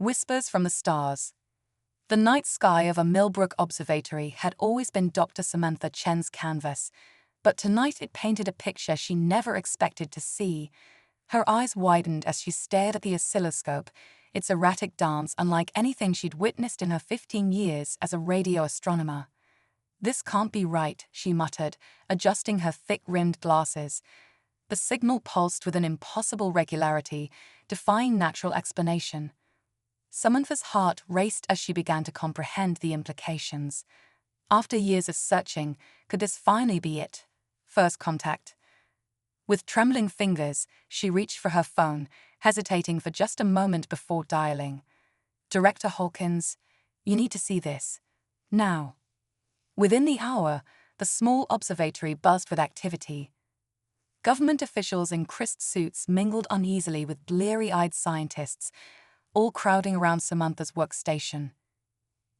Whispers from the stars. The night sky of a Millbrook observatory had always been Dr. Samantha Chen's canvas, but tonight it painted a picture she never expected to see. Her eyes widened as she stared at the oscilloscope, its erratic dance unlike anything she'd witnessed in her 15 years as a radio astronomer. "This can't be right," she muttered, adjusting her thick-rimmed glasses. The signal pulsed with an impossible regularity, defying natural explanation. Samantha's heart raced as she began to comprehend the implications. After years of searching, could this finally be it? First contact. With trembling fingers, she reached for her phone, hesitating for just a moment before dialing. "Director Hawkins, you need to see this. Now." Within the hour, the small observatory buzzed with activity. Government officials in crisp suits mingled uneasily with bleary-eyed scientists, all crowding around Samantha's workstation.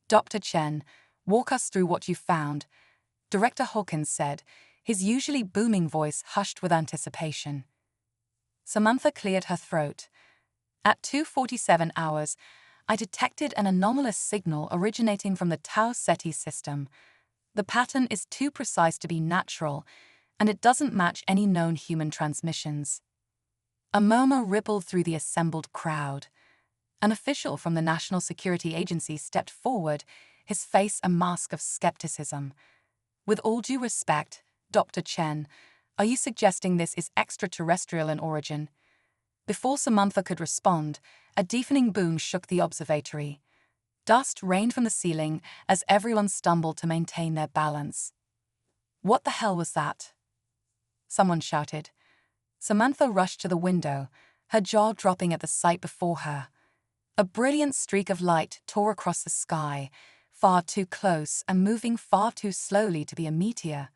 "Dr. Chen, walk us through what you found," Director Hawkins said, his usually booming voice hushed with anticipation. Samantha cleared her throat. "At 2:47 hours, I detected an anomalous signal originating from the Tau Ceti system. The pattern is too precise to be natural, and it doesn't match any known human transmissions." A murmur rippled through the assembled crowd. An official from the National Security Agency stepped forward, his face a mask of skepticism. "With all due respect, Dr. Chen, are you suggesting this is extraterrestrial in origin?" Before Samantha could respond, a deafening boom shook the observatory. Dust rained from the ceiling as everyone stumbled to maintain their balance. "What the hell was that?" someone shouted. Samantha rushed to the window, her jaw dropping at the sight before her. A brilliant streak of light tore across the sky, far too close and moving far too slowly to be a meteor.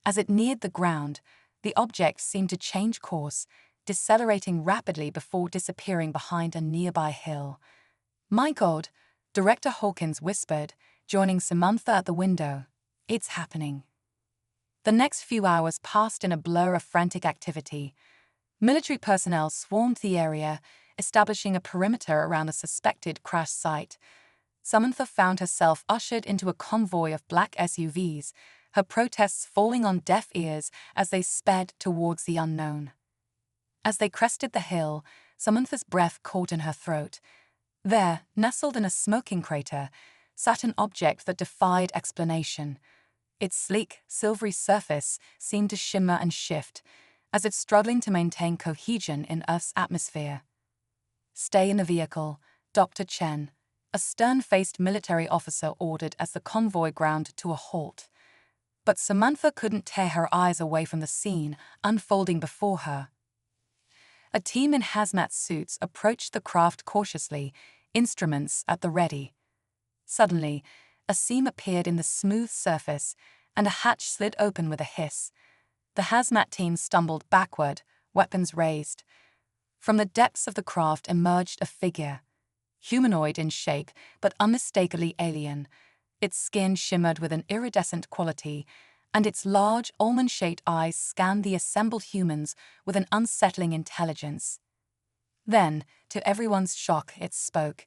As it neared the ground, the object seemed to change course, decelerating rapidly before disappearing behind a nearby hill. "My God," Director Hawkins whispered, joining Samantha at the window. "It's happening." The next few hours passed in a blur of frantic activity. Military personnel swarmed the area, establishing a perimeter around the suspected crash site. Samantha found herself ushered into a convoy of black SUVs, her protests falling on deaf ears as they sped towards the unknown. As they crested the hill, Samantha's breath caught in her throat. There, nestled in a smoking crater, sat an object that defied explanation. Its sleek, silvery surface seemed to shimmer and shift, as if struggling to maintain cohesion in Earth's atmosphere. "Stay in the vehicle, Dr. Chen," a stern-faced military officer ordered as the convoy ground to a halt. But Samantha couldn't tear her eyes away from the scene unfolding before her. A team in hazmat suits approached the craft cautiously, instruments at the ready. Suddenly, a seam appeared in the smooth surface, and a hatch slid open with a hiss. The hazmat team stumbled backward, weapons raised. From the depths of the craft emerged a figure, humanoid in shape but unmistakably alien. Its skin shimmered with an iridescent quality, and its large, almond-shaped eyes scanned the assembled humans with an unsettling intelligence. Then, to everyone's shock, it spoke.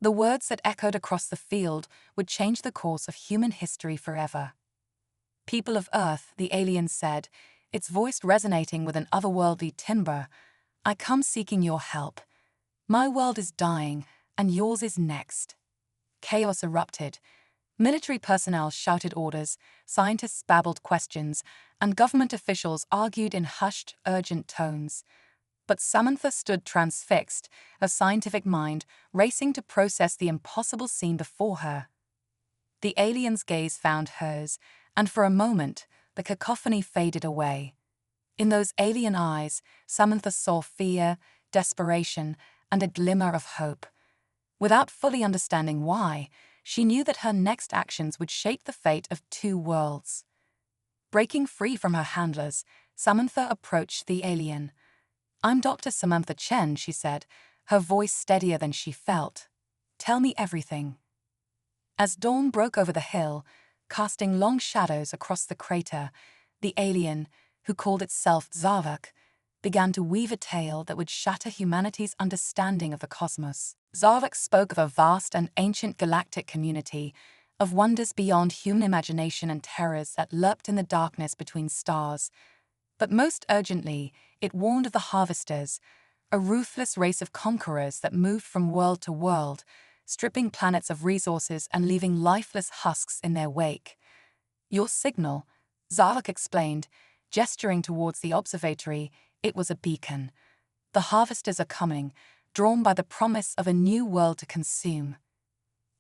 The words that echoed across the field would change the course of human history forever. "People of Earth," the alien said, its voice resonating with an otherworldly timbre, "I come seeking your help. My world is dying, and yours is next." Chaos erupted. Military personnel shouted orders, scientists babbled questions, and government officials argued in hushed, urgent tones. But Samantha stood transfixed, her scientific mind racing to process the impossible scene before her. The alien's gaze found hers, and for a moment, the cacophony faded away. In those alien eyes, Samantha saw fear, desperation, and a glimmer of hope. Without fully understanding why, she knew that her next actions would shape the fate of two worlds. Breaking free from her handlers, Samantha approached the alien. "I'm Dr. Samantha Chen," she said, her voice steadier than she felt. "Tell me everything." As dawn broke over the hill, casting long shadows across the crater, the alien, who called itself Zavak, began to weave a tale that would shatter humanity's understanding of the cosmos. Zarvik spoke of a vast and ancient galactic community, of wonders beyond human imagination and terrors that lurked in the darkness between stars. But most urgently, it warned of the Harvesters, a ruthless race of conquerors that moved from world to world, stripping planets of resources and leaving lifeless husks in their wake. "Your signal," Zarvik explained, gesturing towards the observatory. It was a beacon. "The Harvesters are coming, drawn by the promise of a new world to consume."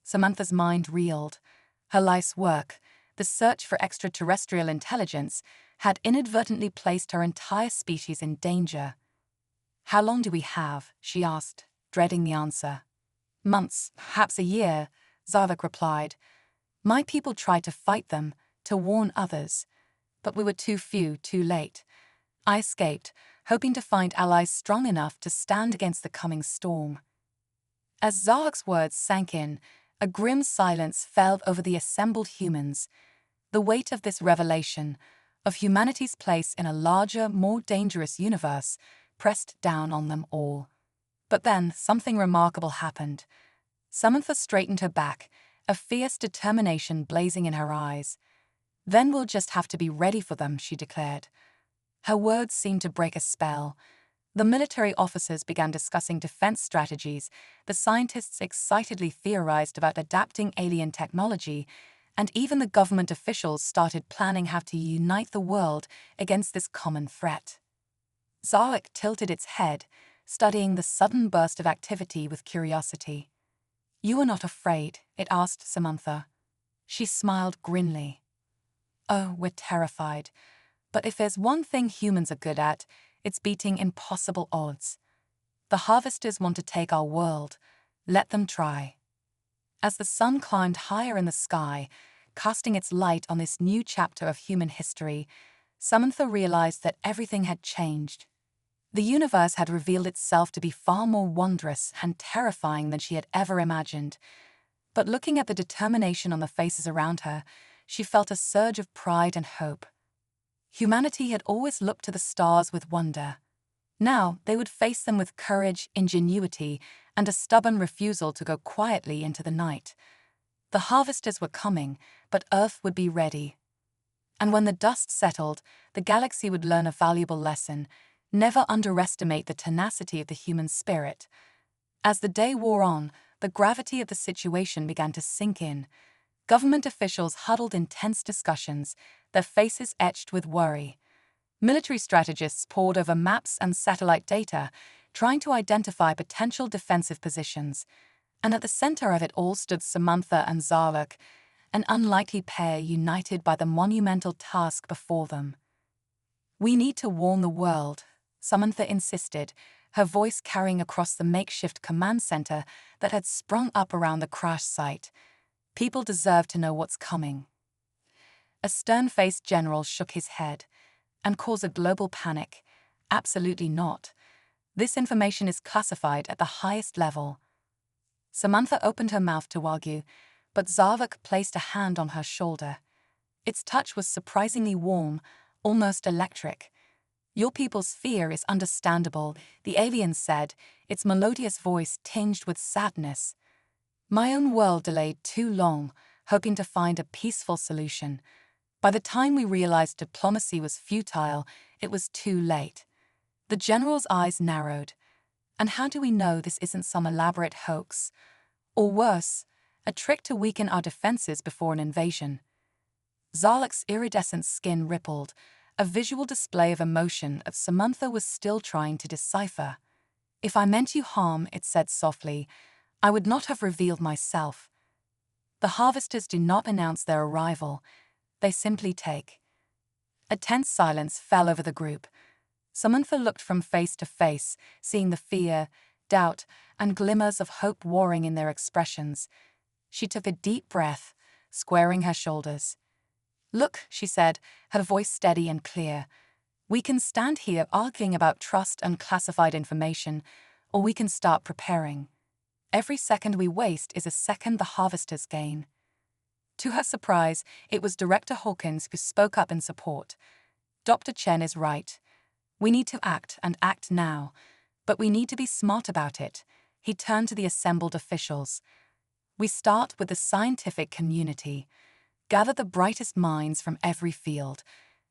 Samantha's mind reeled. Her life's work, the search for extraterrestrial intelligence, had inadvertently placed her entire species in danger. "How long do we have?" she asked, dreading the answer. "Months, perhaps a year," Zarvik replied. "My people tried to fight them, to warn others. But we were too few, too late. I escaped, hoping to find allies strong enough to stand against the coming storm." As Zarvik's words sank in, a grim silence fell over the assembled humans. The weight of this revelation, of humanity's place in a larger, more dangerous universe, pressed down on them all. But then something remarkable happened. Samantha straightened her back, a fierce determination blazing in her eyes. "Then we'll just have to be ready for them," she declared. Her words seemed to break a spell. The military officers began discussing defense strategies, the scientists excitedly theorized about adapting alien technology, and even the government officials started planning how to unite the world against this common threat. Zarvik tilted its head, studying the sudden burst of activity with curiosity. "You are not afraid?" it asked Samantha. She smiled grimly. "Oh, we're terrified. But if there's one thing humans are good at, it's beating impossible odds. The Harvesters want to take our world. Let them try." As the sun climbed higher in the sky, casting its light on this new chapter of human history, Samantha realized that everything had changed. The universe had revealed itself to be far more wondrous and terrifying than she had ever imagined. But looking at the determination on the faces around her, she felt a surge of pride and hope. Humanity had always looked to the stars with wonder. Now they would face them with courage, ingenuity, and a stubborn refusal to go quietly into the night. The Harvesters were coming, but Earth would be ready. And when the dust settled, the galaxy would learn a valuable lesson: never underestimate the tenacity of the human spirit. As the day wore on, the gravity of the situation began to sink in. Government officials huddled in tense discussions, their faces etched with worry. Military strategists pored over maps and satellite data, trying to identify potential defensive positions. And at the center of it all stood Samantha and Zarvik, an unlikely pair united by the monumental task before them. "We need to warn the world," Samantha insisted, her voice carrying across the makeshift command center that had sprung up around the crash site. "People deserve to know what's coming." A stern-faced general shook his head. "And cause a global panic? Absolutely not. This information is classified at the highest level." Samantha opened her mouth to argue, but Zarvik placed a hand on her shoulder. Its touch was surprisingly warm, almost electric. "Your people's fear is understandable," the alien said, its melodious voice tinged with sadness. "My own world delayed too long, hoping to find a peaceful solution. By the time we realized diplomacy was futile, it was too late." The general's eyes narrowed. "And how do we know this isn't some elaborate hoax? Or worse, a trick to weaken our defenses before an invasion?" Zarvik's iridescent skin rippled, a visual display of emotion that Samantha was still trying to decipher. "If I meant you harm," it said softly, "I would not have revealed myself." The Harvesters do not announce their arrival. They simply take. A tense silence fell over the group. Samantha looked from face to face, seeing the fear, doubt, and glimmers of hope warring in their expressions. She took a deep breath, squaring her shoulders. "Look," she said, her voice steady and clear. "We can stand here arguing about trust and classified information, or we can start preparing. Every second we waste is a second the Harvesters gain." To her surprise, it was Director Hawkins who spoke up in support. "Dr. Chen is right. We need to act, and act now. But we need to be smart about it. He turned to the assembled officials. "We start with the scientific community. Gather the brightest minds from every field.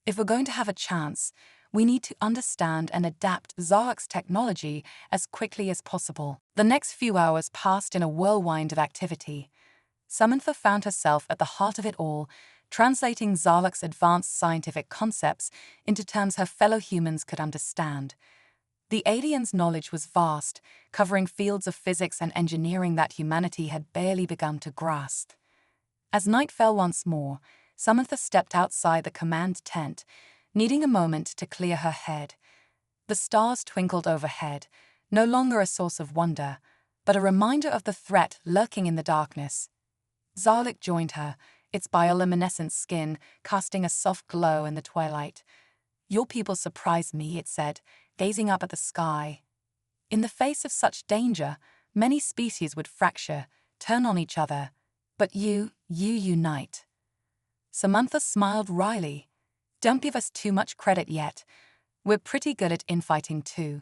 If we're going to have a chance, we need to understand and adapt Zarek's technology as quickly as possible." The next few hours passed in a whirlwind of activity. Samantha found herself at the heart of it all, translating Zarek's advanced scientific concepts into terms her fellow humans could understand. The aliens' knowledge was vast, covering fields of physics and engineering that humanity had barely begun to grasp. As night fell once more, Samantha stepped outside the command tent, needing a moment to clear her head. The stars twinkled overhead, no longer a source of wonder, but a reminder of the threat lurking in the darkness. Zarek joined her, its bioluminescent skin casting a soft glow in the twilight. "Your people surprise me," it said, gazing up at the sky. "In the face of such danger, many species would fracture, turn on each other. But you unite." Samantha smiled wryly. "Don't give us too much credit yet. We're pretty good at infighting too.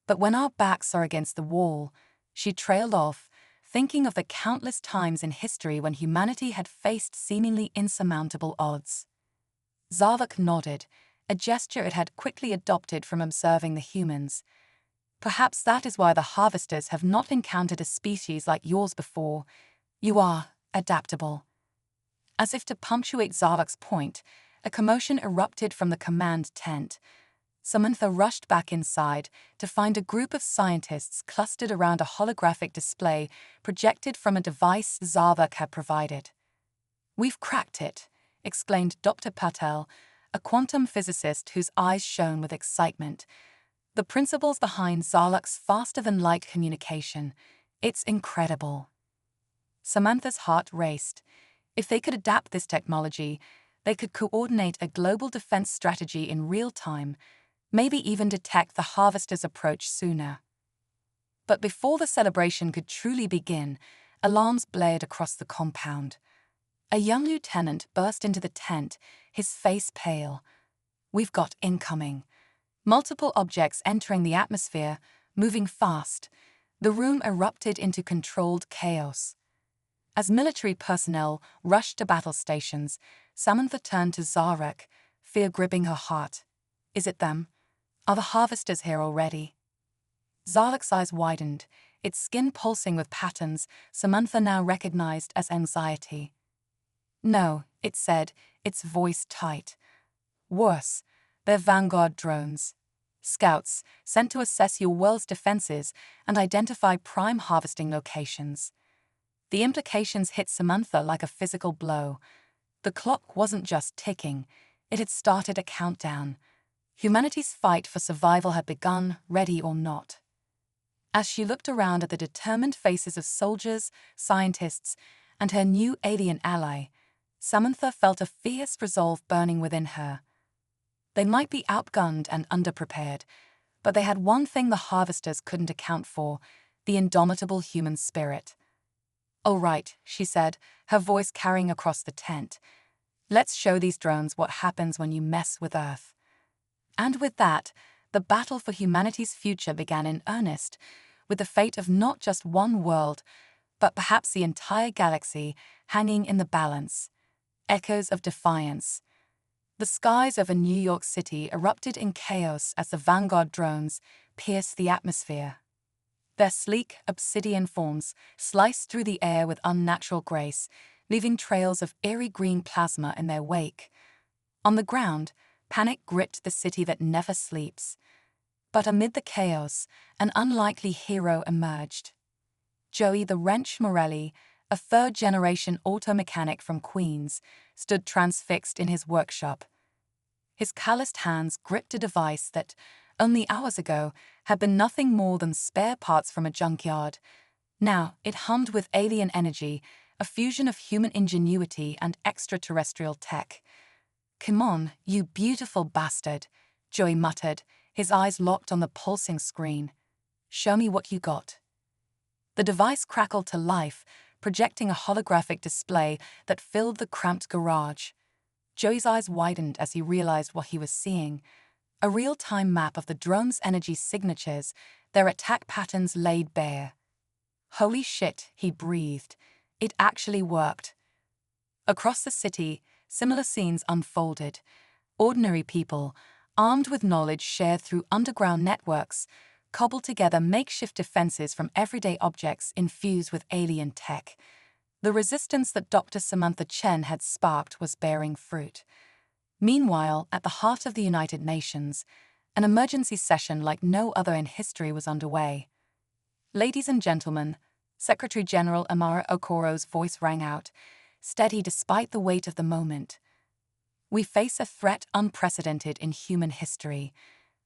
But when our backs are against the wall," she trailed off, thinking of the countless times in history when humanity had faced seemingly insurmountable odds. Zarek nodded, a gesture it had quickly adopted from observing the humans. "Perhaps that is why the harvesters have not encountered a species like yours before. You are adaptable." As if to punctuate Zarek's point, a commotion erupted from the command tent. Samantha rushed back inside to find a group of scientists clustered around a holographic display projected from a device Zarek had provided. "We've cracked it," exclaimed Dr. Patel, a quantum physicist whose eyes shone with excitement. "The principles behind Zarek's faster-than-light communication. It's incredible." Samantha's heart raced. If they could adapt this technology, they could coordinate a global defense strategy in real time, maybe even detect the harvester's approach sooner. But before the celebration could truly begin, alarms blared across the compound. A young lieutenant burst into the tent, his face pale. "We've got incoming." Multiple objects entering the atmosphere, moving fast. The room erupted into controlled chaos. As military personnel rushed to battle stations, Samantha turned to Zarek, fear gripping her heart. "Is it them? Are the harvesters here already?" Zarek's eyes widened, its skin pulsing with patterns Samantha now recognized as anxiety. "No," it said, its voice tight. "Worse, they're Vanguard drones. Scouts sent to assess your world's defenses and identify prime harvesting locations." The implications hit Samantha like a physical blow. The clock wasn't just ticking, it had started a countdown. Humanity's fight for survival had begun, ready or not. As she looked around at the determined faces of soldiers, scientists, and her new alien ally, Samantha felt a fierce resolve burning within her. They might be outgunned and underprepared, but they had one thing the harvesters couldn't account for: the indomitable human spirit. "All right," she said, her voice carrying across the tent. "Let's show these drones what happens when you mess with Earth." And with that, the battle for humanity's future began in earnest, with the fate of not just one world, but perhaps the entire galaxy hanging in the balance. Echoes of defiance. The skies over New York City erupted in chaos as the Vanguard drones pierced the atmosphere. Their sleek, obsidian forms sliced through the air with unnatural grace, leaving trails of eerie green plasma in their wake. On the ground, panic gripped the city that never sleeps. But amid the chaos, an unlikely hero emerged. Joey the Wrench Morelli, a third-generation auto mechanic from Queens, stood transfixed in his workshop. His calloused hands gripped a device that, only hours ago, had been nothing more than spare parts from a junkyard. Now it hummed with alien energy, a fusion of human ingenuity and extraterrestrial tech. "Come on, you beautiful bastard," Joey muttered, his eyes locked on the pulsing screen. "Show me what you got." The device crackled to life, projecting a holographic display that filled the cramped garage. Joey's eyes widened as he realized what he was seeing: a real-time map of the drone's energy signatures, their attack patterns laid bare. Holy shit, he breathed. It actually worked. Across the city, similar scenes unfolded. Ordinary people, armed with knowledge shared through underground networks, cobbled together makeshift defenses from everyday objects infused with alien tech. The resistance that Dr. Samantha Chen had sparked was bearing fruit. Meanwhile, at the heart of the United Nations, an emergency session like no other in history was underway. "Ladies and gentlemen," Secretary General Amara Okoro's voice rang out, steady despite the weight of the moment. "We face a threat unprecedented in human history,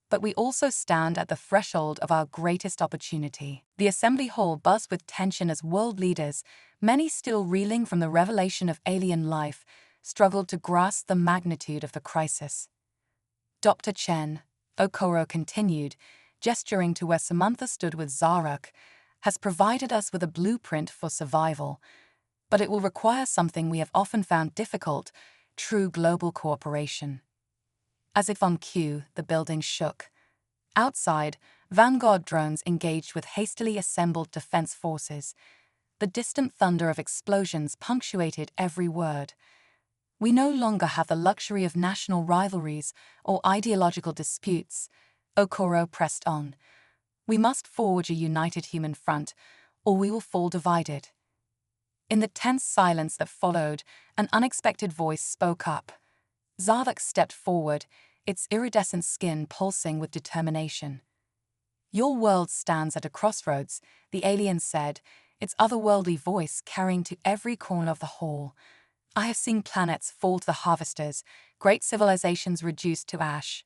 but we also stand at the threshold of our greatest opportunity." The assembly hall buzzed with tension as world leaders, many still reeling from the revelation of alien life, struggled to grasp the magnitude of the crisis. "Dr. Chen," Okoro continued, gesturing to where Samantha stood with Zarak, "has provided us with a blueprint for survival, but it will require something we have often found difficult: true global cooperation." As if on cue, the building shook. Outside, Vanguard drones engaged with hastily assembled defense forces. The distant thunder of explosions punctuated every word. "We no longer have the luxury of national rivalries or ideological disputes," Okoro pressed on. "We must forge a united human front, or we will fall divided." In the tense silence that followed, an unexpected voice spoke up. Zavak stepped forward, its iridescent skin pulsing with determination. "Your world stands at a crossroads," the alien said, its otherworldly voice carrying to every corner of the hall. "I have seen planets fall to the harvesters, great civilizations reduced to ash.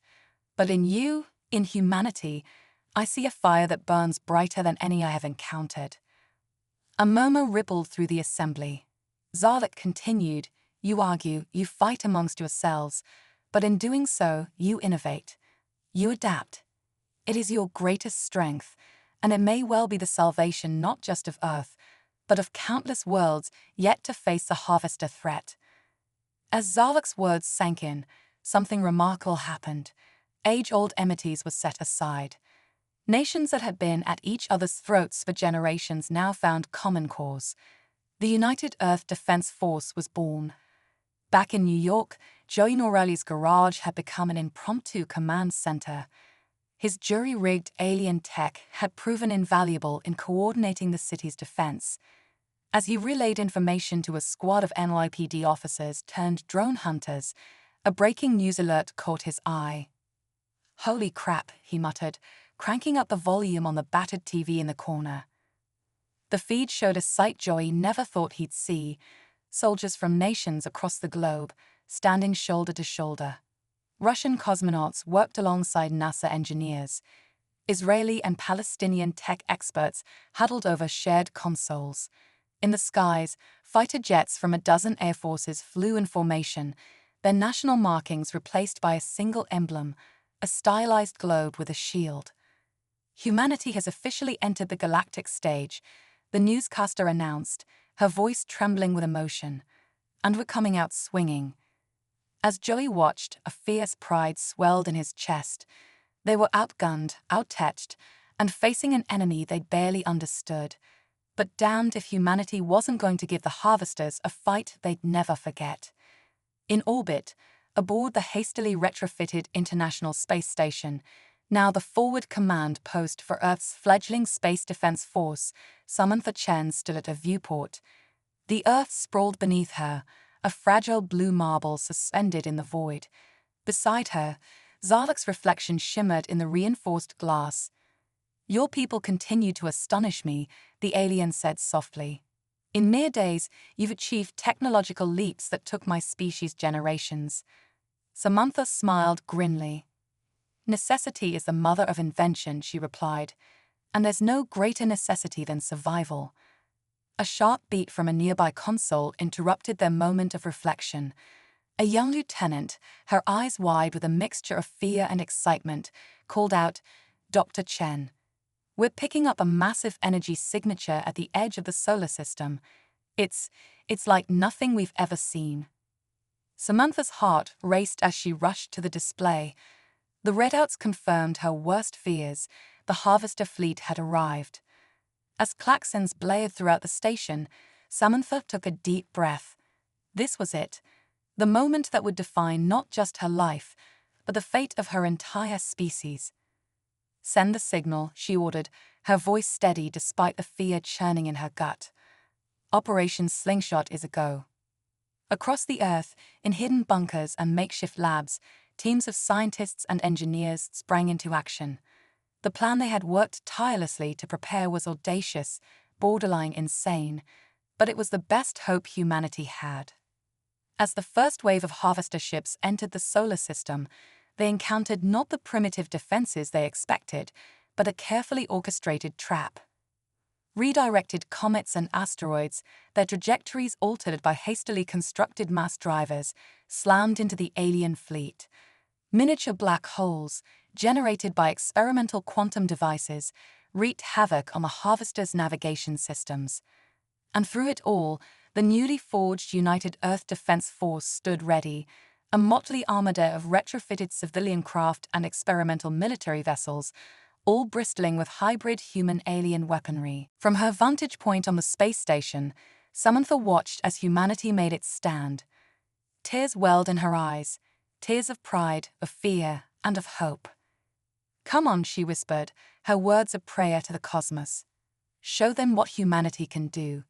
But in you, in humanity, I see a fire that burns brighter than any I have encountered." A murmur rippled through the assembly. Zarlak continued, "You argue, you fight amongst yourselves, but in doing so, you innovate. You adapt. It is your greatest strength, and it may well be the salvation not just of Earth, but of countless worlds yet to face the harvester threat." As Zarlak's words sank in, something remarkable happened. Age-old enmities were set aside. Nations that had been at each other's throats for generations now found common cause. The United Earth Defense Force was born. Back in New York, Joey Norelli's garage had become an impromptu command center. His jury-rigged alien tech had proven invaluable in coordinating the city's defense. As he relayed information to a squad of NYPD officers turned drone hunters, a breaking news alert caught his eye. "Holy crap," he muttered, cranking up the volume on the battered TV in the corner. The feed showed a sight Joey never thought he'd see: soldiers from nations across the globe, standing shoulder to shoulder. Russian cosmonauts worked alongside NASA engineers. Israeli and Palestinian tech experts huddled over shared consoles. In the skies, fighter jets from a dozen air forces flew in formation, their national markings replaced by a single emblem, a stylized globe with a shield. "Humanity has officially entered the galactic stage," the newscaster announced, her voice trembling with emotion. "And we're coming out swinging." As Joey watched, a fierce pride swelled in his chest. They were outgunned, outetched, and facing an enemy they'd barely understood. But damned if humanity wasn't going to give the harvesters a fight they'd never forget. In orbit, aboard the hastily retrofitted International Space Station, now the forward command post for Earth's fledgling Space Defense Force, Samantha Chen stood at a viewport. The Earth sprawled beneath her, a fragile blue marble suspended in the void. Beside her, Zarlak's reflection shimmered in the reinforced glass. "Your people continue to astonish me," the alien said softly. "In mere days, you've achieved technological leaps that took my species generations." Samantha smiled grimly. "Necessity is the mother of invention," she replied, "and there's no greater necessity than survival." A sharp beat from a nearby console interrupted their moment of reflection. A young lieutenant, her eyes wide with a mixture of fear and excitement, called out, "Dr. Chen, we're picking up a massive energy signature at the edge of the solar system. It's like nothing we've ever seen." Samantha's heart raced as she rushed to the display. The readouts confirmed her worst fears: the harvester fleet had arrived. As klaxons blared throughout the station, Samantha took a deep breath. This was it, the moment that would define not just her life, but the fate of her entire species. "Send the signal," she ordered, her voice steady despite the fear churning in her gut. "Operation Slingshot is a go." Across the Earth, in hidden bunkers and makeshift labs, teams of scientists and engineers sprang into action. The plan they had worked tirelessly to prepare was audacious, borderline insane, but it was the best hope humanity had. As the first wave of harvester ships entered the solar system, they encountered not the primitive defenses they expected, but a carefully orchestrated trap. Redirected comets and asteroids, their trajectories altered by hastily constructed mass drivers, slammed into the alien fleet. Miniature black holes, generated by experimental quantum devices, wreaked havoc on the harvesters' navigation systems. And through it all, the newly forged United Earth Defense Force stood ready, a motley armada of retrofitted civilian craft and experimental military vessels, all bristling with hybrid human-alien weaponry. From her vantage point on the space station, Samantha watched as humanity made its stand. Tears welled in her eyes, tears of pride, of fear, and of hope. "Come on," she whispered, her words a prayer to the cosmos. "Show them what humanity can do."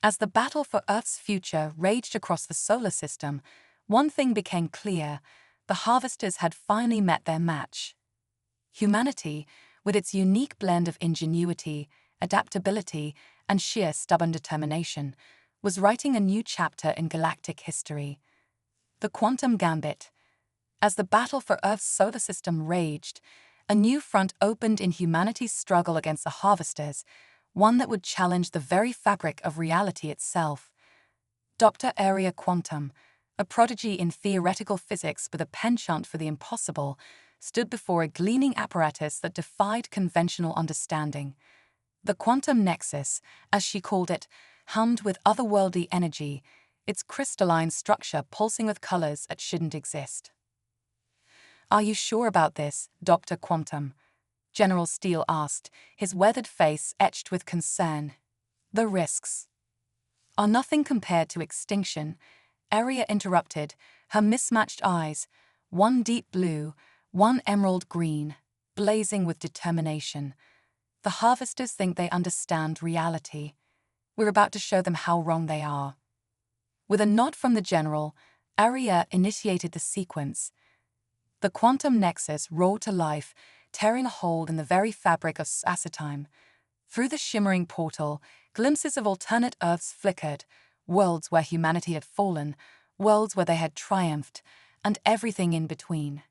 As the battle for Earth's future raged across the solar system, one thing became clear: the harvesters had finally met their match. Humanity, with its unique blend of ingenuity, adaptability, and sheer stubborn determination, was writing a new chapter in galactic history. The Quantum Gambit. As the battle for Earth's solar system raged, a new front opened in humanity's struggle against the harvesters, one that would challenge the very fabric of reality itself. Dr. Area Quantum, a prodigy in theoretical physics with a penchant for the impossible, stood before a gleaming apparatus that defied conventional understanding. The quantum nexus, as she called it, hummed with otherworldly energy, its crystalline structure pulsing with colors that shouldn't exist. "Are you sure about this, Dr. Quantum?" General Steele asked, his weathered face etched with concern. "The risks are nothing compared to extinction," Aria interrupted, her mismatched eyes, one deep blue, one emerald green, blazing with determination. "The harvesters think they understand reality. We're about to show them how wrong they are." With a nod from the general, Aria initiated the sequence. The quantum nexus roared to life, tearing a hole in the very fabric of space-time. Through the shimmering portal, glimpses of alternate Earths flickered, worlds where humanity had fallen, worlds where they had triumphed, and everything in between.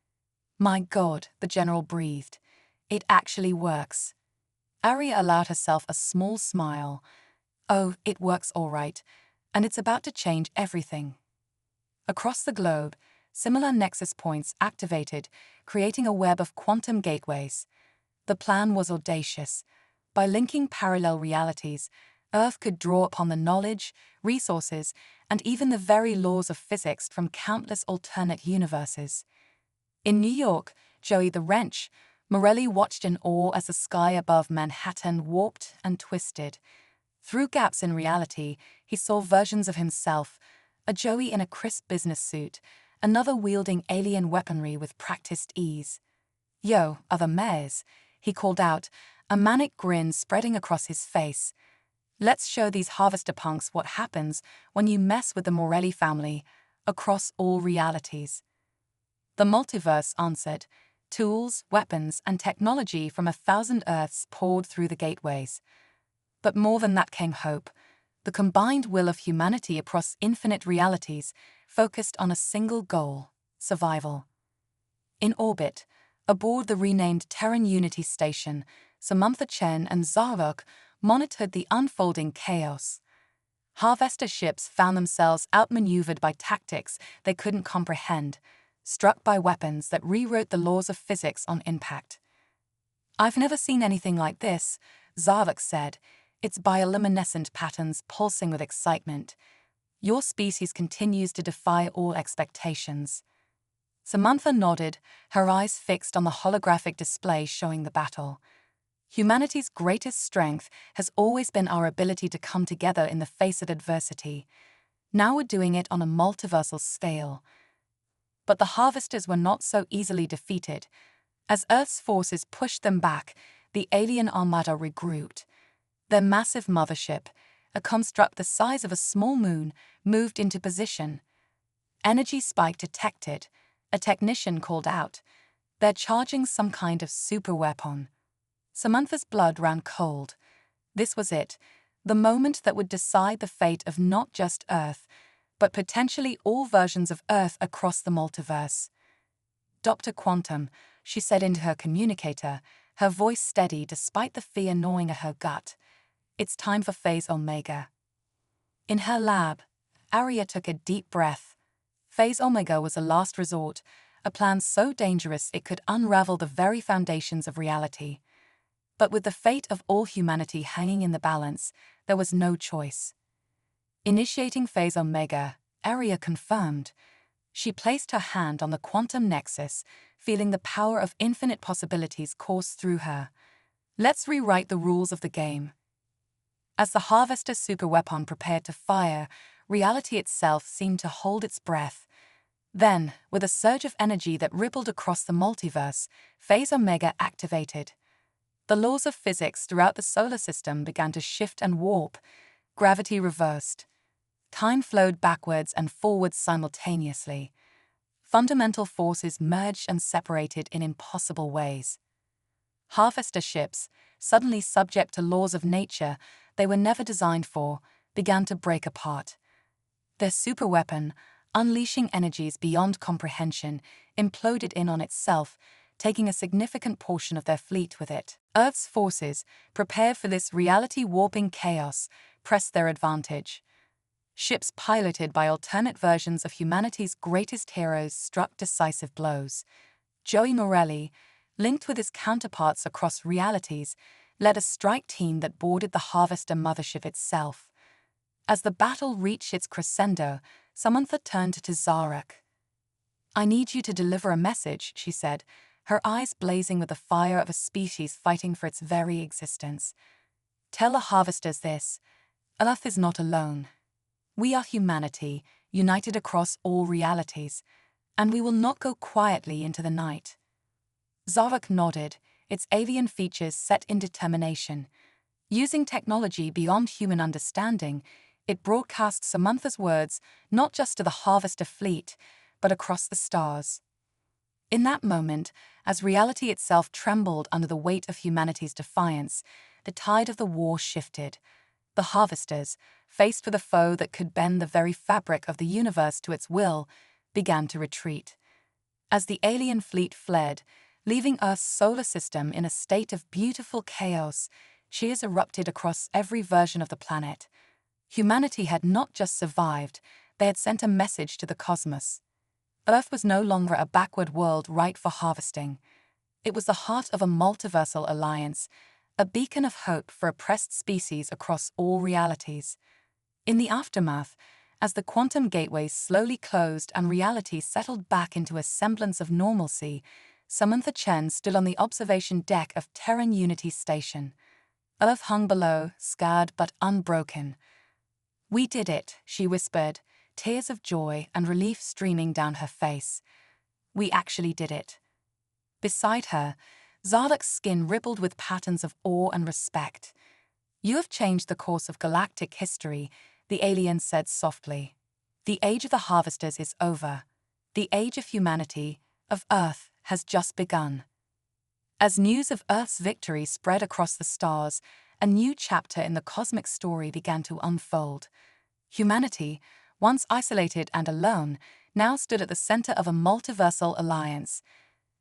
"My God," the general breathed. "It actually works." Aria allowed herself a small smile. "Oh, it works all right, and it's about to change everything." Across the globe, similar nexus points activated, creating a web of quantum gateways. The plan was audacious. By linking parallel realities, Earth could draw upon the knowledge, resources, and even the very laws of physics from countless alternate universes. In New York, Joey the Wrench, Morelli watched in awe as the sky above Manhattan warped and twisted. Through gaps in reality, he saw versions of himself, a Joey in a crisp business suit, another wielding alien weaponry with practiced ease. "Yo, other mares," he called out, a manic grin spreading across his face. "Let's show these harvester punks what happens when you mess with the Morelli family, across all realities." The multiverse answered. Tools, weapons, and technology from 1,000 Earths poured through the gateways. But more than that came hope. The combined will of humanity across infinite realities, focused on a single goal: survival. In orbit, aboard the renamed Terran Unity station, Samantha Chen and Zarok monitored the unfolding chaos. Harvester ships found themselves outmaneuvered by tactics they couldn't comprehend, struck by weapons that rewrote the laws of physics on impact. "I've never seen anything like this," Zarok said, its bioluminescent patterns pulsing with excitement. "Your species continues to defy all expectations." Samantha nodded, her eyes fixed on the holographic display showing the battle. Humanity's greatest strength has always been our ability to come together in the face of adversity. Now we're doing it on a multiversal scale. But the Harvesters were not so easily defeated. As Earth's forces pushed them back, the alien armada regrouped. Their massive mothership, a construct the size of a small moon, moved into position. Energy spike detected. A technician called out. They're charging some kind of superweapon. Samantha's blood ran cold. This was it, the moment that would decide the fate of not just Earth, but potentially all versions of Earth across the multiverse. Dr. Quantum, she said into her communicator, her voice steady despite the fear gnawing at her gut. It's time for Phase Omega. In her lab, Arya took a deep breath. Phase Omega was a last resort, a plan so dangerous it could unravel the very foundations of reality. But with the fate of all humanity hanging in the balance, there was no choice. Initiating Phase Omega, Arya confirmed. She placed her hand on the quantum nexus, feeling the power of infinite possibilities course through her. Let's rewrite the rules of the game. As the Harvester superweapon prepared to fire, reality itself seemed to hold its breath. Then, with a surge of energy that rippled across the multiverse, Phase Omega activated. The laws of physics throughout the solar system began to shift and warp. Gravity reversed. Time flowed backwards and forwards simultaneously. Fundamental forces merged and separated in impossible ways. Harvester ships, suddenly subject to laws of nature they were never designed for, began to break apart. Their superweapon, unleashing energies beyond comprehension, imploded in on itself, taking a significant portion of their fleet with it. Earth's forces, prepared for this reality-warping chaos, pressed their advantage. Ships piloted by alternate versions of humanity's greatest heroes struck decisive blows. Joey Morelli, linked with his counterparts across realities, led a strike team that boarded the Harvester mothership itself. As the battle reached its crescendo, Samantha turned to Zarek. "I need you to deliver a message," she said, her eyes blazing with the fire of a species fighting for its very existence. "Tell the Harvesters this: Earth is not alone. We are humanity, united across all realities, and we will not go quietly into the night." Zarek nodded, its avian features set in determination. Using technology beyond human understanding, it broadcast Samantha's words not just to the Harvester fleet, but across the stars. In that moment, as reality itself trembled under the weight of humanity's defiance, the tide of the war shifted. The Harvesters, faced with a foe that could bend the very fabric of the universe to its will, began to retreat. As the alien fleet fled, leaving Earth's solar system in a state of beautiful chaos, cheers erupted across every version of the planet. Humanity had not just survived, they had sent a message to the cosmos. Earth was no longer a backward world ripe for harvesting. It was the heart of a multiversal alliance, a beacon of hope for oppressed species across all realities. In the aftermath, as the quantum gateways slowly closed and reality settled back into a semblance of normalcy, Samantha Chen stood on the observation deck of Terran Unity Station. Earth hung below, scarred but unbroken. "We did it," she whispered, tears of joy and relief streaming down her face. "We actually did it." Beside her, Zardak's skin rippled with patterns of awe and respect. "You have changed the course of galactic history," the alien said softly. "The age of the Harvesters is over. The age of humanity, of Earth, has just begun." As news of Earth's victory spread across the stars, a new chapter in the cosmic story began to unfold. Humanity, once isolated and alone, now stood at the center of a multiversal alliance.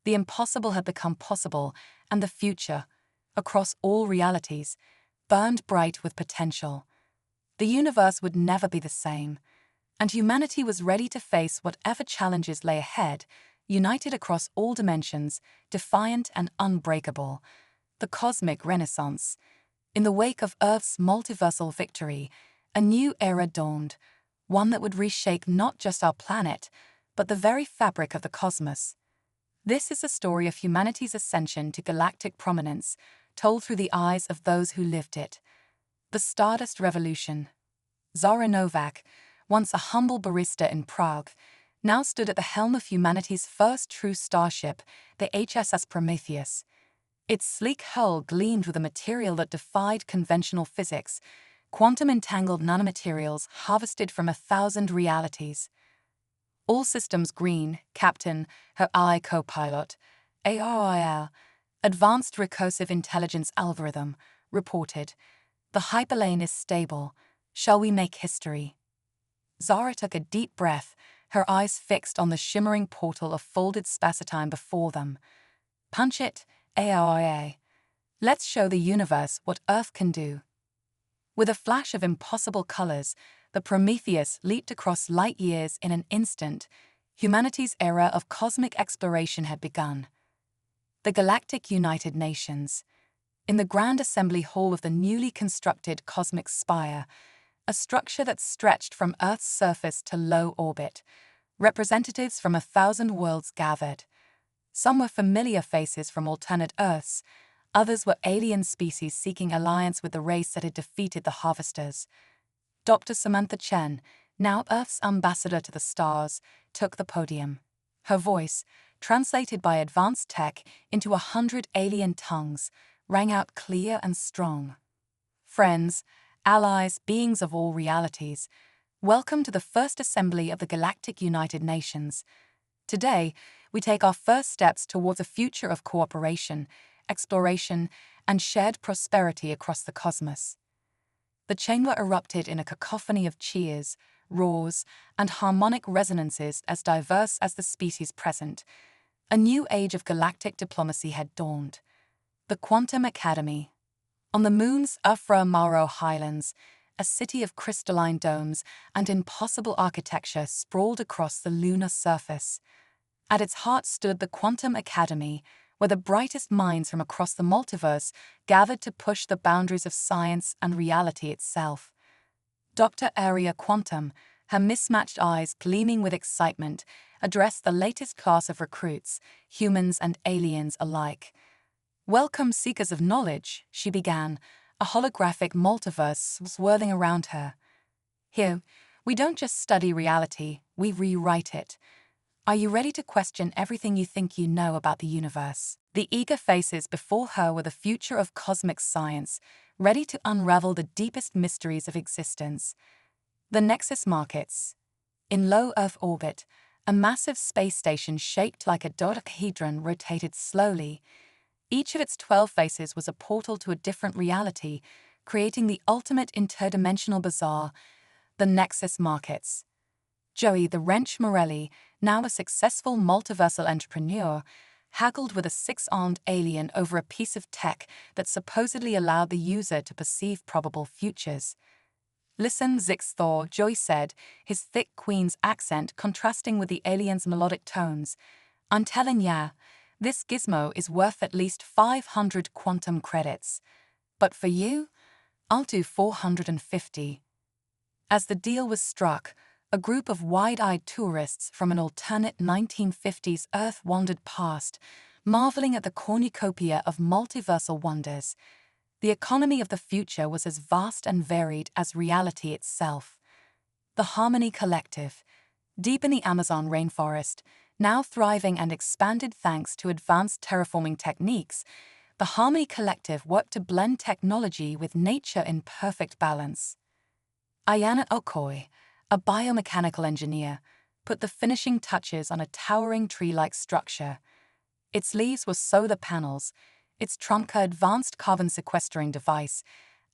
The impossible had become possible, and the future, across all realities, burned bright with potential. The universe would never be the same, and humanity was ready to face whatever challenges lay ahead, united across all dimensions, defiant and unbreakable. The cosmic renaissance. In the wake of Earth's multiversal victory, a new era dawned, one that would reshape not just our planet, but the very fabric of the cosmos. This is the story of humanity's ascension to galactic prominence, told through the eyes of those who lived it. The Stardust Revolution. Zora Novak, once a humble barista in Prague, now stood at the helm of humanity's first true starship, the HSS Prometheus. Its sleek hull gleamed with a material that defied conventional physics, quantum-entangled nanomaterials harvested from 1,000 realities. All systems green, Captain, her ally co-pilot, ARIL, Advanced Recursive Intelligence Algorithm, reported, "The hyperlane is stable. Shall we make history?" Zara took a deep breath, her eyes fixed on the shimmering portal of folded spacetime before them. "Punch it, ARIA. Let's show the universe what Earth can do." With a flash of impossible colors, the Prometheus leaped across light years in an instant. Humanity's era of cosmic exploration had begun. The Galactic United Nations. In the Grand Assembly Hall of the newly constructed Cosmic Spire, a structure that stretched from Earth's surface to low orbit, representatives from 1,000 worlds gathered. Some were familiar faces from alternate Earths, others were alien species seeking alliance with the race that had defeated the Harvesters. Dr. Samantha Chen, now Earth's ambassador to the stars, took the podium. Her voice, translated by advanced tech into 100 alien tongues, rang out clear and strong. "Friends, allies, beings of all realities, welcome to the first assembly of the Galactic United Nations. Today, we take our first steps towards a future of cooperation, exploration, and shared prosperity across the cosmos." The chamber erupted in a cacophony of cheers, roars, and harmonic resonances as diverse as the species present. A new age of galactic diplomacy had dawned. The Quantum Academy. On the moon's Afra Mauro Highlands, a city of crystalline domes and impossible architecture sprawled across the lunar surface. At its heart stood the Quantum Academy, where the brightest minds from across the multiverse gathered to push the boundaries of science and reality itself. Dr. Aria Quantum, her mismatched eyes gleaming with excitement, addressed the latest class of recruits, humans and aliens alike. "Welcome, seekers of knowledge," she began, a holographic multiverse swirling around her. "Here, we don't just study reality, we rewrite it. Are you ready to question everything you think you know about the universe?" The eager faces before her were the future of cosmic science, ready to unravel the deepest mysteries of existence. The Nexus Markets. In low Earth orbit, a massive space station shaped like a dodecahedron rotated slowly. Each of its 12 faces was a portal to a different reality, creating the ultimate interdimensional bazaar, the Nexus Markets. Joey the Wrench Morelli, now a successful multiversal entrepreneur, haggled with a 6-armed alien over a piece of tech that supposedly allowed the user to perceive probable futures. "Listen, Zix Thor," Joey said, his thick Queen's accent contrasting with the alien's melodic tones. "I'm telling ya, this gizmo is worth at least 500 quantum credits. But for you, I'll do 450. As the deal was struck, a group of wide-eyed tourists from an alternate 1950s Earth wandered past, marveling at the cornucopia of multiversal wonders. The economy of the future was as vast and varied as reality itself. The Harmony Collective, deep in the Amazon rainforest, now thriving and expanded thanks to advanced terraforming techniques, the Harmony Collective worked to blend technology with nature in perfect balance. Ayana Okoye, a biomechanical engineer, put the finishing touches on a towering tree-like structure. Its leaves were solar panels, its trunk an advanced carbon sequestering device,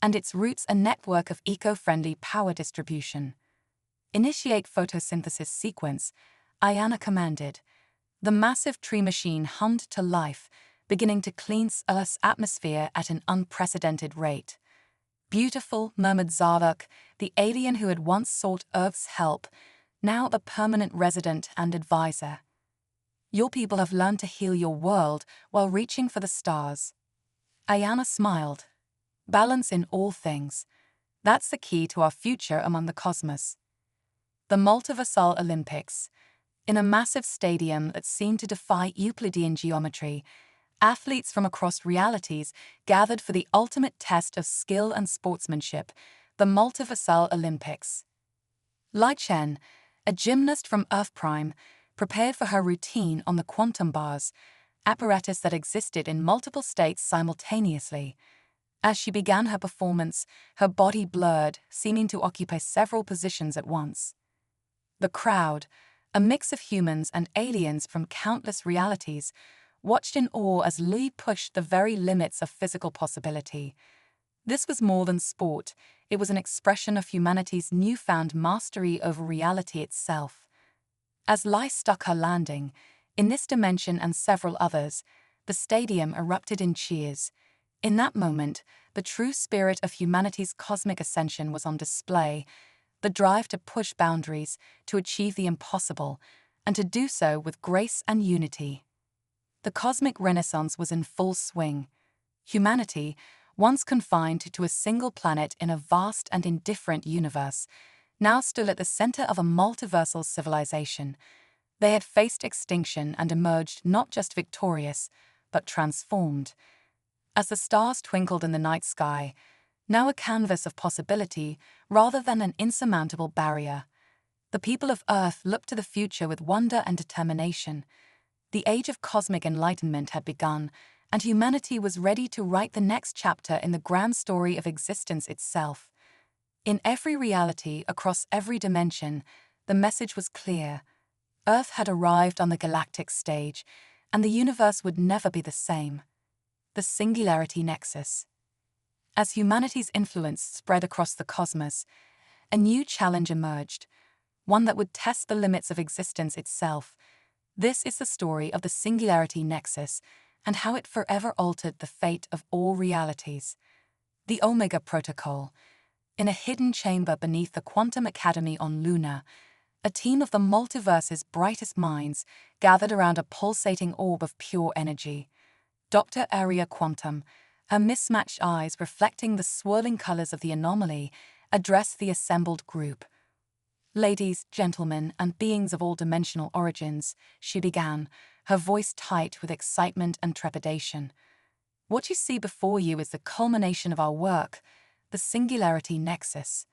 and its roots a network of eco-friendly power distribution. "Initiate photosynthesis sequence," Ayana commanded. The massive tree machine hummed to life, beginning to cleanse Earth's atmosphere at an unprecedented rate. "Beautiful," murmured Zarluk, the alien who had once sought Earth's help, now a permanent resident and advisor. "Your people have learned to heal your world while reaching for the stars." Ayana smiled. "Balance in all things. That's the key to our future among the cosmos." The Multiversal Olympics. In a massive stadium that seemed to defy Euclidean geometry, Athletes from across realities gathered for the ultimate test of skill and sportsmanship, the multiversal Olympics. Lai Chen, a gymnast from Earth Prime, prepared for her routine on the quantum bars, apparatus that existed in multiple states simultaneously. As she began her performance, her body blurred, seeming to occupy several positions at once. The crowd, a mix of humans and aliens from countless realities, watched in awe as Li pushed the very limits of physical possibility. This was more than sport, it was an expression of humanity's newfound mastery over reality itself. As Li stuck her landing, in this dimension and several others, the stadium erupted in cheers. In that moment, the true spirit of humanity's cosmic ascension was on display, the drive to push boundaries, to achieve the impossible, and to do so with grace and unity. The cosmic renaissance was in full swing. Humanity, once confined to a single planet in a vast and indifferent universe, now stood at the center of a multiversal civilization. They had faced extinction and emerged not just victorious, but transformed. As the stars twinkled in the night sky, now a canvas of possibility rather than an insurmountable barrier, the people of Earth looked to the future with wonder and determination. The age of cosmic enlightenment had begun, and humanity was ready to write the next chapter in the grand story of existence itself. In every reality, across every dimension, the message was clear. Earth had arrived on the galactic stage, and the universe would never be the same. The Singularity Nexus. As humanity's influence spread across the cosmos, a new challenge emerged, one that would test the limits of existence itself. This is the story of the Singularity Nexus and how it forever altered the fate of all realities. The Omega Protocol. In a hidden chamber beneath the Quantum Academy on Luna, a team of the multiverse's brightest minds gathered around a pulsating orb of pure energy. Dr. Aria Quantum, her mismatched eyes reflecting the swirling colors of the anomaly, addressed the assembled group. "Ladies, gentlemen, and beings of all dimensional origins," she began, her voice tight with excitement and trepidation. "What you see before you is the culmination of our work, the Singularity Nexus.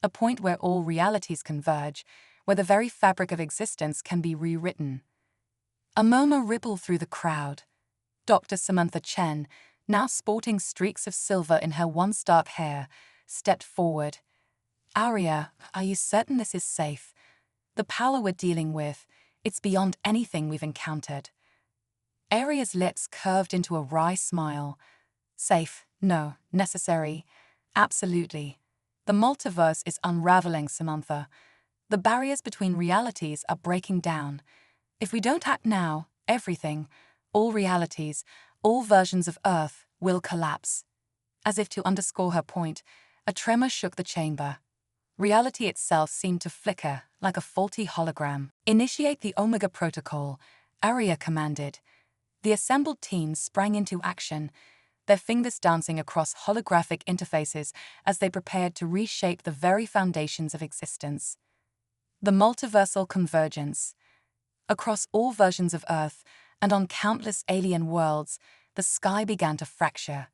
A point where all realities converge, where the very fabric of existence can be rewritten." A murmur rippled through the crowd. Dr. Samantha Chen, now sporting streaks of silver in her once dark hair, stepped forward. "Aria, are you certain this is safe? The power we're dealing with, it's beyond anything we've encountered." Aria's lips curved into a wry smile. "Safe, no. Necessary, absolutely. The multiverse is unraveling, Samantha. The barriers between realities are breaking down. If we don't act now, everything, all realities, all versions of Earth, will collapse." As if to underscore her point, a tremor shook the chamber. Reality itself seemed to flicker, like a faulty hologram. "Initiate the Omega Protocol," Aria commanded. The assembled team sprang into action, their fingers dancing across holographic interfaces as they prepared to reshape the very foundations of existence. The multiversal convergence. Across all versions of Earth, and on countless alien worlds, the sky began to fracture.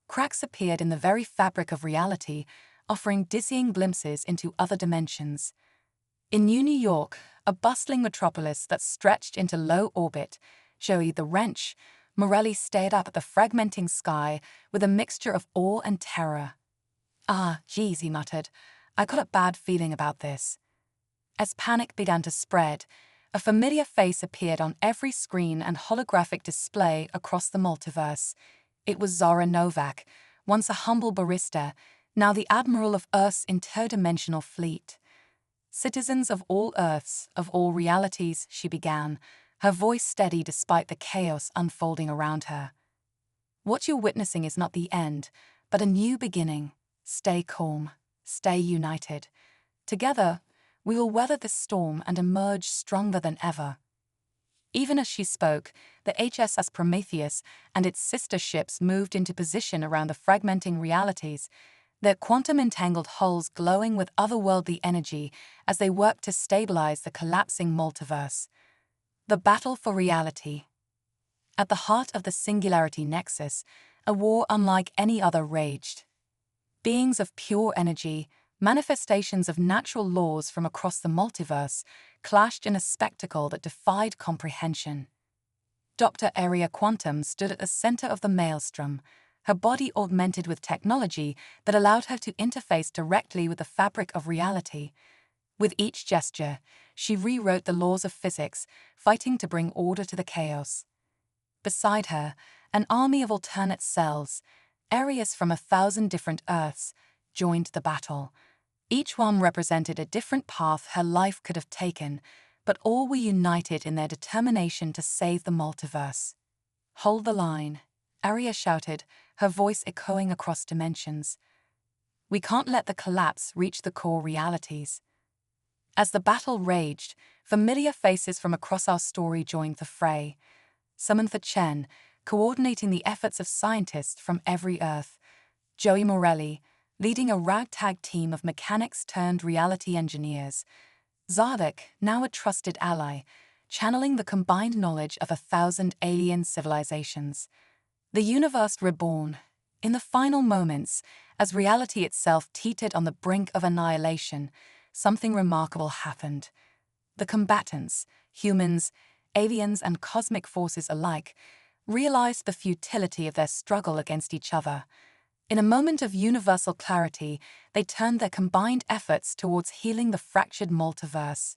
Cracks appeared in the very fabric of reality, offering dizzying glimpses into other dimensions. In New York, a bustling metropolis that stretched into low orbit, Joey the Wrench, Morelli stared up at the fragmenting sky with a mixture of awe and terror. "Ah, geez," he muttered, "I got a bad feeling about this." As panic began to spread, a familiar face appeared on every screen and holographic display across the multiverse. It was Zara Novak, once a humble barista, now the admiral of Earth's interdimensional fleet. "Citizens of all Earths, of all realities," she began, her voice steady despite the chaos unfolding around her. "What you're witnessing is not the end, but a new beginning. Stay calm, stay united. Together, we will weather this storm and emerge stronger than ever." Even as she spoke, the HSS Prometheus and its sister ships moved into position around the fragmenting realities, their quantum-entangled hulls glowing with otherworldly energy as they worked to stabilize the collapsing multiverse. The battle for reality. At the heart of the singularity nexus, a war unlike any other raged. Beings of pure energy, manifestations of natural laws from across the multiverse, clashed in a spectacle that defied comprehension. Dr. Aria Quantum stood at the center of the maelstrom, her body augmented with technology that allowed her to interface directly with the fabric of reality. With each gesture, she rewrote the laws of physics, fighting to bring order to the chaos. Beside her, an army of alternate cells, areas from 1,000 different Earths, joined the battle. Each one represented a different path her life could have taken, but all were united in their determination to save the multiverse. "Hold the line," Aria shouted, her voice echoing across dimensions. "We can't let the collapse reach the core realities." As the battle raged, familiar faces from across our story joined the fray. Samantha Chen, coordinating the efforts of scientists from every Earth. Joey Morelli, leading a ragtag team of mechanics-turned-reality engineers. Zardak, now a trusted ally, channeling the combined knowledge of 1,000 alien civilizations. The universe reborn. In the final moments, as reality itself teetered on the brink of annihilation, something remarkable happened. The combatants, humans, aliens, and cosmic forces alike, realized the futility of their struggle against each other. In a moment of universal clarity, they turned their combined efforts towards healing the fractured multiverse.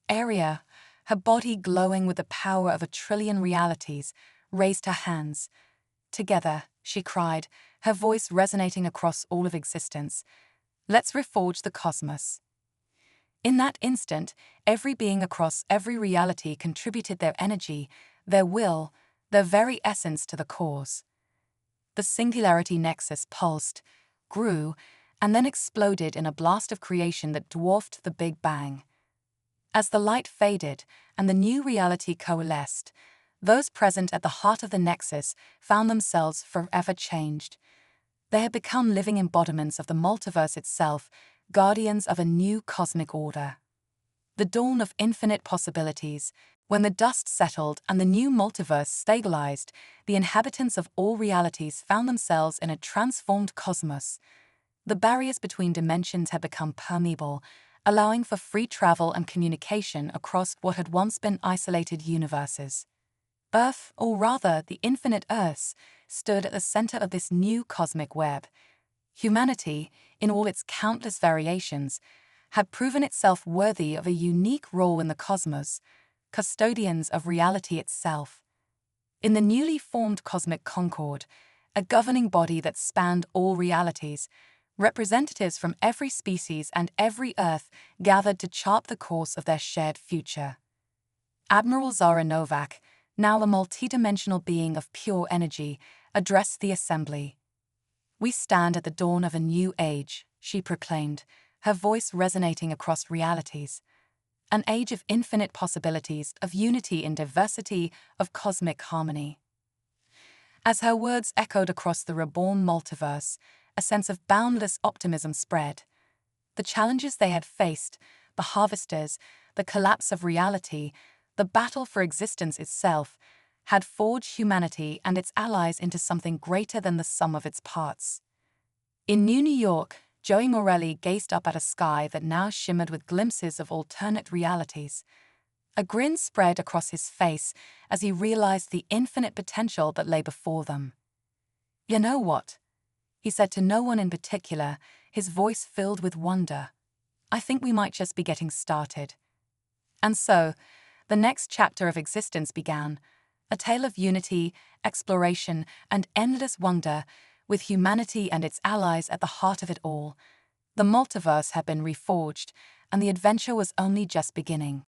Aria, her body glowing with the power of 1,000,000,000,000 realities, raised her hands. "Together," she cried, her voice resonating across all of existence, "let's reforge the cosmos." In that instant, every being across every reality contributed their energy, their will, their very essence to the cause. The singularity nexus pulsed, grew, and then exploded in a blast of creation that dwarfed the Big Bang. As the light faded and the new reality coalesced, those present at the heart of the nexus found themselves forever changed. They had become living embodiments of the multiverse itself, guardians of a new cosmic order. The dawn of infinite possibilities. When the dust settled and the new multiverse stabilized, the inhabitants of all realities found themselves in a transformed cosmos. The barriers between dimensions had become permeable, allowing for free travel and communication across what had once been isolated universes. Earth, or rather the infinite Earths, stood at the center of this new cosmic web. Humanity, in all its countless variations, had proven itself worthy of a unique role in the cosmos, custodians of reality itself. In the newly formed Cosmic Concord, a governing body that spanned all realities, representatives from every species and every Earth gathered to chart the course of their shared future. Admiral Zara Novak, now a multidimensional being of pure energy, addressed the assembly. "We stand at the dawn of a new age," she proclaimed, her voice resonating across realities. "An age of infinite possibilities, of unity in diversity, of cosmic harmony." As her words echoed across the reborn multiverse, a sense of boundless optimism spread. The challenges they had faced, the harvesters, the collapse of reality, the battle for existence itself, had forged humanity and its allies into something greater than the sum of its parts. In New York, Joey Morelli gazed up at a sky that now shimmered with glimpses of alternate realities. A grin spread across his face as he realized the infinite potential that lay before them. "You know what?" he said to no one in particular, his voice filled with wonder. "I think we might just be getting started." And so, the next chapter of existence began, a tale of unity, exploration, and endless wonder, with humanity and its allies at the heart of it all. The multiverse had been reforged, and the adventure was only just beginning.